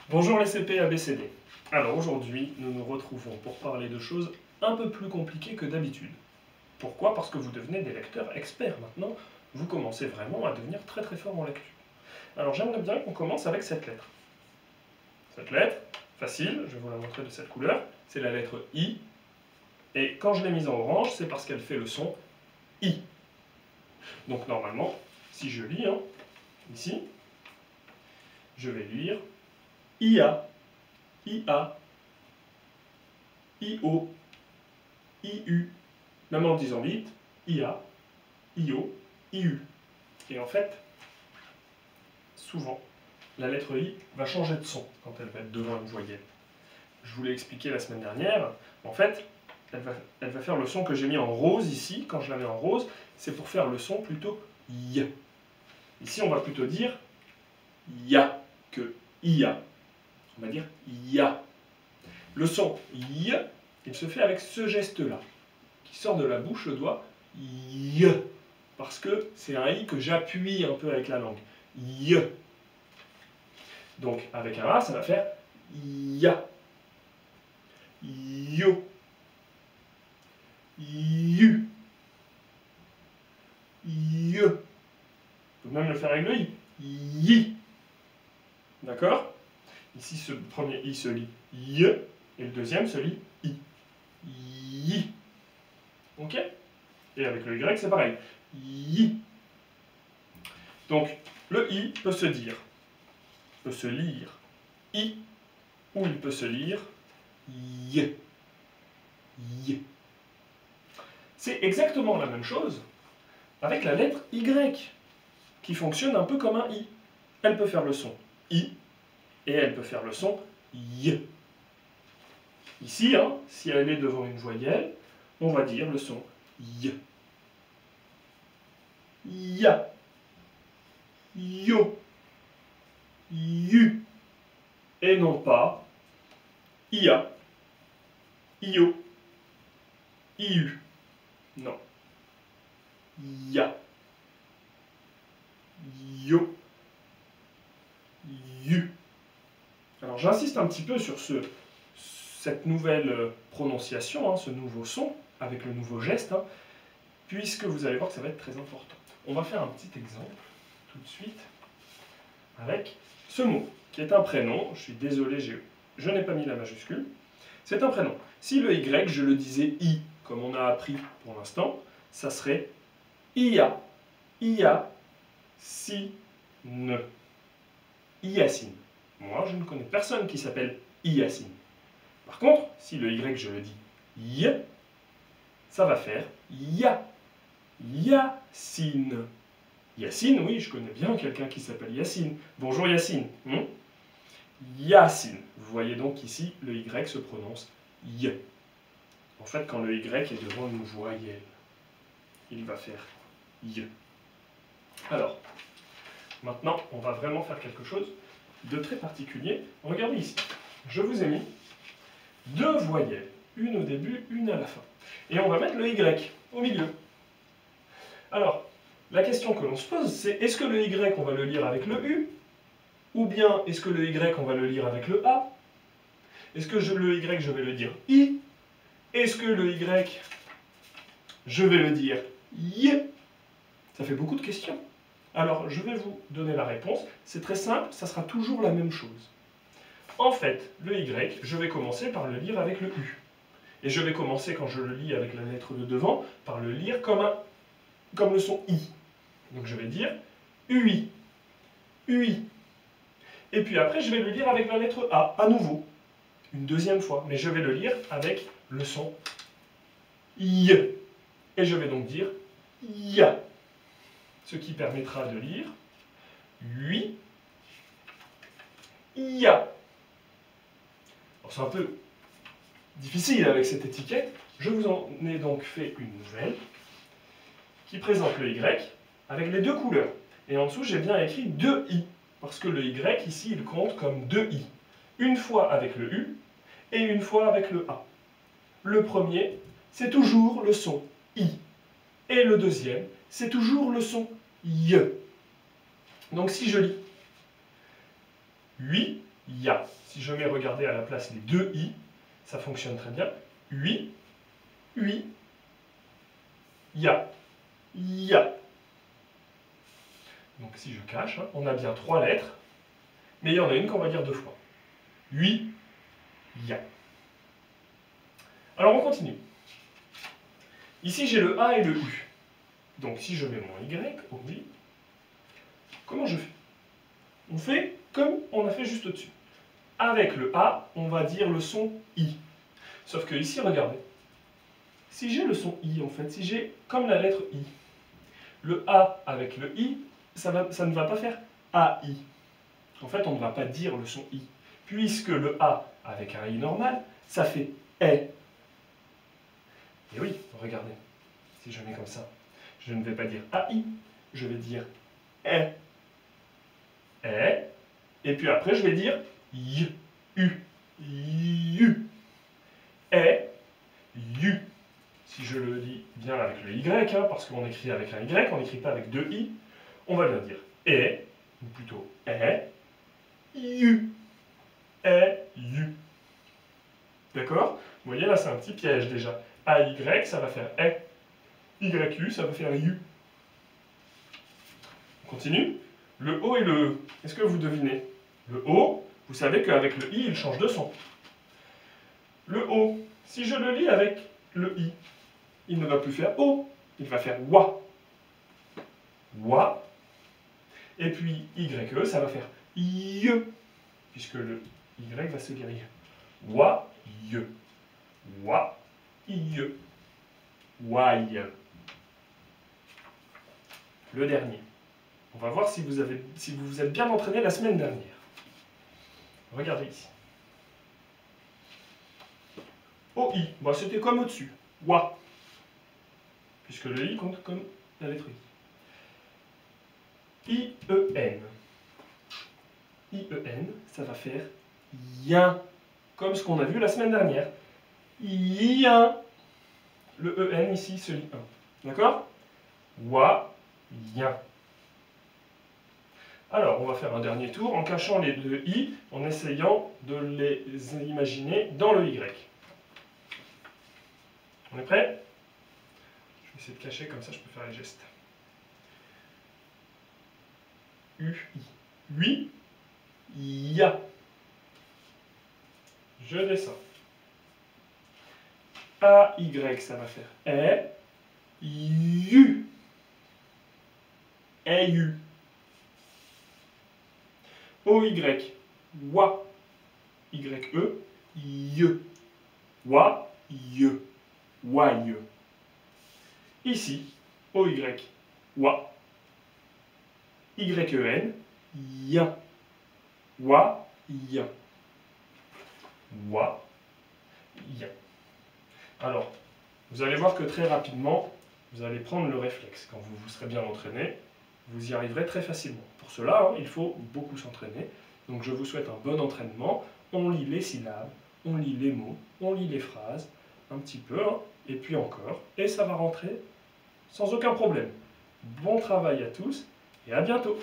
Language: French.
Bonjour les CP ABCD. Alors aujourd'hui, nous nous retrouvons pour parler de choses un peu plus compliquées que d'habitude. Pourquoi? Parce que vous devenez des lecteurs experts maintenant, vous commencez vraiment à devenir très très fort en lecture. Alors j'aimerais bien qu'on commence avec cette lettre. Cette lettre, facile, je vais vous la montrer de cette couleur, c'est la lettre I. Et quand je l'ai mise en orange, c'est parce qu'elle fait le son I. Donc normalement, si je lis, ici, je vais lire IA, IA, IO, IU. Même en le disant vite, IA, IO, IU. Et en fait, souvent, la lettre I va changer de son quand elle va être devant une voyelle. Je vous l'ai expliqué la semaine dernière. En fait, elle va faire le son que j'ai mis en rose ici. Quand je la mets en rose, c'est pour faire le son plutôt Y. Ici, on va plutôt dire YA que IA. On va dire YA. Le son Y, il se fait avec ce geste-là, qui sort de la bouche, le doigt, Y. Parce que c'est un I que j'appuie un peu avec la langue. Y. Donc, avec un A, ça va faire YA. Yo. YU. YE. On peut même le faire avec le I. YI. D'accord? Ici, ce premier I se lit Y, et le deuxième se lit I. YI. Ok? Et avec le Y, c'est pareil. YI. Donc, le I peut se dire, peut se lire I, ou il peut se lire Y. Y. C'est exactement la même chose avec la lettre Y, qui fonctionne un peu comme un I. Elle peut faire le son I, et elle peut faire le son Y. Ici, si elle est devant une voyelle, on va dire le son Y. Ya. Yo. Yu. Et non pas IA. IO. IU. Non. Ya. Yo. Yu. Alors j'insiste un petit peu sur cette nouvelle prononciation, ce nouveau son, avec le nouveau geste, puisque vous allez voir que ça va être très important. On va faire un petit exemple, tout de suite, avec ce mot, qui est un prénom. Je suis désolé, je n'ai pas mis la majuscule. C'est un prénom. Si le Y, je le disais I, comme on a appris pour l'instant, ça serait IA. IA. Si. Ne. Iacine. Moi, je ne connais personne qui s'appelle Iacine. Par contre, si le Y, je le dis Y, ça va faire Ya. Yacine. Yacine, oui, je connais bien quelqu'un qui s'appelle Yacine. Bonjour Yacine. Yacine. Vous voyez donc ici, le Y se prononce Y. En fait, quand le Y est devant une voyelle, il va faire Y. Alors, maintenant, on va vraiment faire quelque chose de très particulier. Regardez ici. Je vous ai mis deux voyelles. Une au début, une à la fin. Et on va mettre le Y au milieu. Alors, la question que l'on se pose, c'est est-ce que le Y, on va le lire avec le U? Ou bien est-ce que le Y, on va le lire avec le A? Est-ce que le Y, je vais le dire I? Est-ce que le Y, je vais le dire Y? Ça fait beaucoup de questions. Alors, je vais vous donner la réponse. C'est très simple, ça sera toujours la même chose. En fait, le Y, je vais commencer par le lire avec le U. Et je vais commencer, quand je le lis avec la lettre de devant, par le lire comme le son I. Donc je vais dire UI. UI. Et puis après, je vais le lire avec la lettre A, à nouveau. Une deuxième fois. Mais je vais le lire avec le son I. Et je vais donc dire IA. Ce qui permettra de lire UI. IA. C'est un peu difficile avec cette étiquette. Je vous en ai donc fait une nouvelle qui présente le Y avec les deux couleurs. Et en dessous, j'ai bien écrit 2 I, parce que le Y, ici, il compte comme 2 I. Une fois avec le U, et une fois avec le A. Le premier, c'est toujours le son I. Et le deuxième, c'est toujours le son Y. Donc si je lis 8, ya. Si je mets, regardez, à la place les deux i, ça fonctionne très bien. Ui, ui, ya, ya. Donc si je cache, hein, on a bien 3 lettres, mais il y en a une qu'on va dire 2 fois. Ui, ya. Alors on continue. Ici j'ai le A et le U. Donc si je mets mon Y au milieu, comment je fais? On fait comme on a fait juste au-dessus. Avec le A, on va dire le son I. Sauf que ici, regardez. Si j'ai le son I, en fait, si j'ai comme la lettre I, le A avec le I, ça ne va pas faire AI. En fait, on ne va pas dire le son I. Puisque le A avec un I normal, ça fait E. Et oui, regardez. Si je mets comme ça, je ne vais pas dire AI, je vais dire E. E. Et puis après, je vais dire Y. U. U. E. U. Si je le dis bien avec le Y, hein, parce qu'on écrit avec un Y, on n'écrit pas avec deux I, on va bien dire E, ou plutôt E, U. E, U. D'accord? Vous voyez, là, c'est un petit piège déjà. AY, ça va faire E. YU, ça va faire U. On continue. Le O et le E. Est-ce que vous devinez? Le O, vous savez qu'avec le I, il change de son. Le O, si je le lis avec le I, il ne va plus faire O, il va faire WA. WA. Et puis YE, ça va faire YE, puisque le Y va se lire YE. WA, YE. WA, YE. WAI. Le dernier. On va voir si vous vous êtes bien entraîné la semaine dernière. Regardez ici. OI, bah, c'était comme au-dessus. WA. Puisque le I compte comme la lettre I. IEN. IEN, ça va faire yin. Comme ce qu'on a vu la semaine dernière. Yin. Le EN ici se lit 1. D'accord? Wa, yin. Alors, on va faire un dernier tour en cachant les deux I, en essayant de les imaginer dans le Y. On est prêt? Je vais essayer de cacher, comme ça je peux faire les gestes. UI. Oui. Ya. Je descends. AY, ça va faire E. U. EU. OY. Wa. YE. YE. Wa. YE. Waye. Ici, OY. Wa. YEN. Yin. Wa. Yin. Wa. Yin. Alors, vous allez voir que très rapidement, vous allez prendre le réflexe. Quand vous vous serez bien entraîné, vous y arriverez très facilement. Pour cela, il faut beaucoup s'entraîner. Donc je vous souhaite un bon entraînement. On lit les syllabes, on lit les mots, on lit les phrases, un petit peu, et puis encore, et ça va rentrer sans aucun problème. Bon travail à tous, et à bientôt!